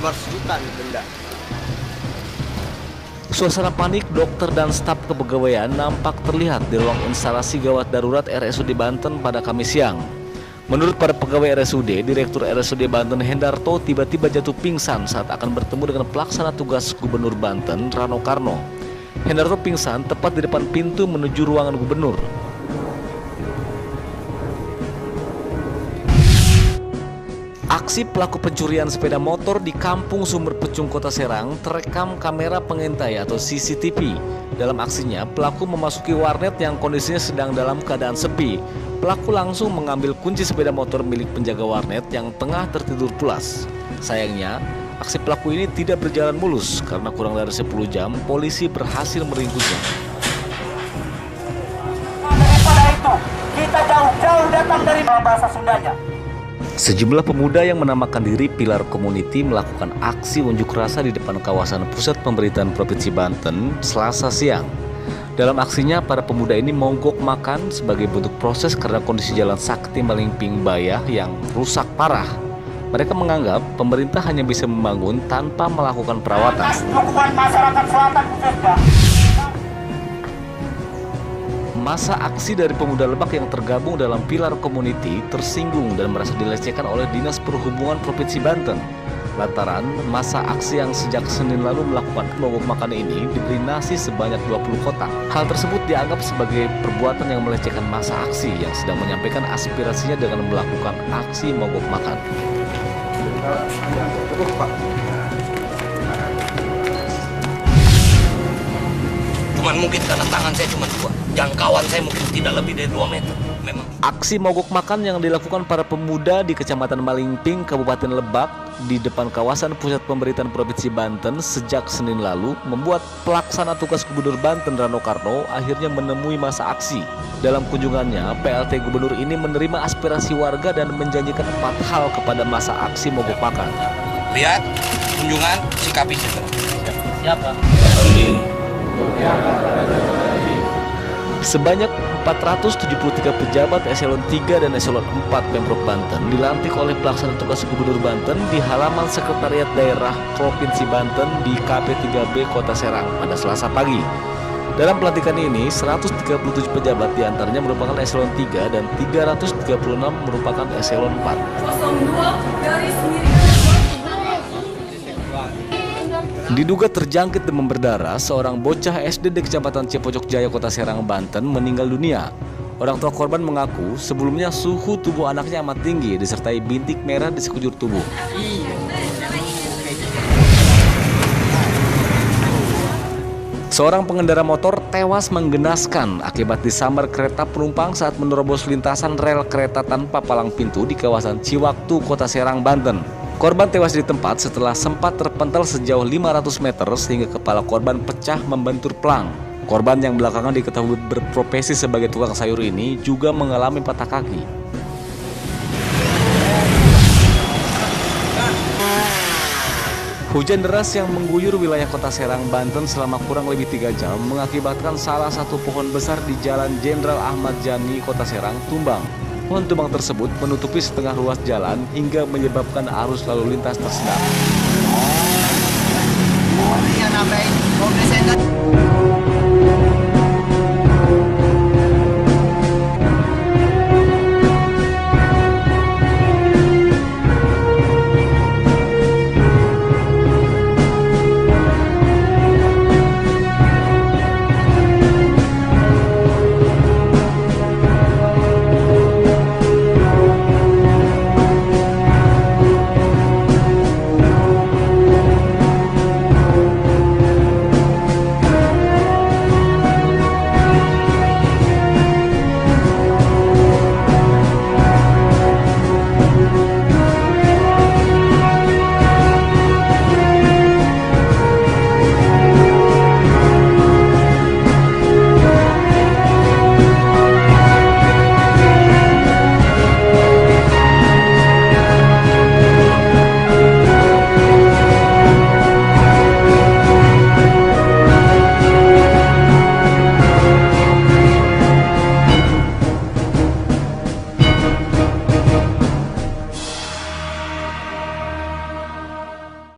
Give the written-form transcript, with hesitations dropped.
500 juta nih denda. Suasana panik dokter dan staf kepegawaian nampak terlihat di ruang instalasi gawat darurat RSUD Banten pada Kamis siang. Menurut para pegawai RSUD, Direktur RSUD Banten Hendarto tiba-tiba jatuh pingsan saat akan bertemu dengan pelaksana tugas Gubernur Banten Rano Karno. Hendarto pingsan tepat di depan pintu menuju ruangan gubernur. Aksi pelaku pencurian sepeda motor di Kampung Sumber Pecung, Kota Serang terekam kamera pengintai atau CCTV. Dalam aksinya, pelaku memasuki warnet yang kondisinya sedang dalam keadaan sepi. Pelaku langsung mengambil kunci sepeda motor milik penjaga warnet yang tengah tertidur pulas. Sayangnya, aksi pelaku ini tidak berjalan mulus karena kurang dari 10 jam polisi berhasil meringkusnya. Daripada itu, kita jauh-jauh datang dari bahasa Sundanya. Sejumlah pemuda yang menamakan diri Pilar Community melakukan aksi unjuk rasa di depan kawasan Pusat Pemerintahan Provinsi Banten Selasa siang. Dalam aksinya, para pemuda ini mogok makan sebagai bentuk proses karena kondisi Jalan Sakti Malingping Bayah yang rusak parah. Mereka menganggap pemerintah hanya bisa membangun tanpa melakukan perawatan. Atas dukungan masyarakat selatan khususnya. Masa aksi dari pemuda Lebak yang tergabung dalam Pilar Community tersinggung dan merasa dilecehkan oleh Dinas Perhubungan Provinsi Banten. Lantaran masa aksi yang sejak Senin lalu melakukan mogok makan ini diberi nasi sebanyak 20 kotak. Hal tersebut dianggap sebagai perbuatan yang melecehkan masa aksi yang sedang menyampaikan aspirasinya dengan melakukan aksi mogok makan. Cuman mungkin karena tangan saya cuma 2, jangkauan saya mungkin tidak lebih dari 2 meter. Memang. Aksi mogok makan yang dilakukan para pemuda di Kecamatan Malingping, Kabupaten Lebak di depan kawasan Pusat Pemerintahan Provinsi Banten sejak Senin lalu membuat pelaksana tugas Gubernur Banten Rano Karno akhirnya menemui masa aksi. Dalam kunjungannya, PLT Gubernur ini menerima aspirasi warga dan menjanjikan 4 hal kepada masa aksi mogok makan. Lihat, kunjungan, sikapi segera. Siapa? Sebanyak 473 pejabat eselon 3 dan eselon 4 Pemprov Banten dilantik oleh pelaksana tugas Gubernur Banten di halaman Sekretariat Daerah Provinsi Banten di KP 3B Kota Serang pada Selasa pagi. Dalam pelantikan ini, 137 pejabat diantaranya merupakan eselon 3 dan 336 merupakan eselon 4. 02 Diduga terjangkit demam berdarah, seorang bocah SD di Kecamatan Cipojok Jaya, Kota Serang, Banten meninggal dunia. Orang tua korban mengaku sebelumnya suhu tubuh anaknya amat tinggi disertai bintik merah di sekujur tubuh. Seorang pengendara motor tewas menggenaskan akibat disambar kereta penumpang saat menerobos lintasan rel kereta tanpa palang pintu di kawasan Ciwaktu, Kota Serang, Banten. Korban tewas di tempat setelah sempat terpental sejauh 500 meter sehingga kepala korban pecah membentur pelang. Korban yang belakangan diketahui berprofesi sebagai tukang sayur ini juga mengalami patah kaki. Hujan deras yang mengguyur wilayah Kota Serang, Banten selama kurang lebih 3 jam mengakibatkan salah satu pohon besar di Jalan Jenderal Ahmad Yani, Kota Serang, tumbang. Pohon tumbang tersebut menutupi setengah ruas jalan hingga menyebabkan arus lalu lintas tersendat.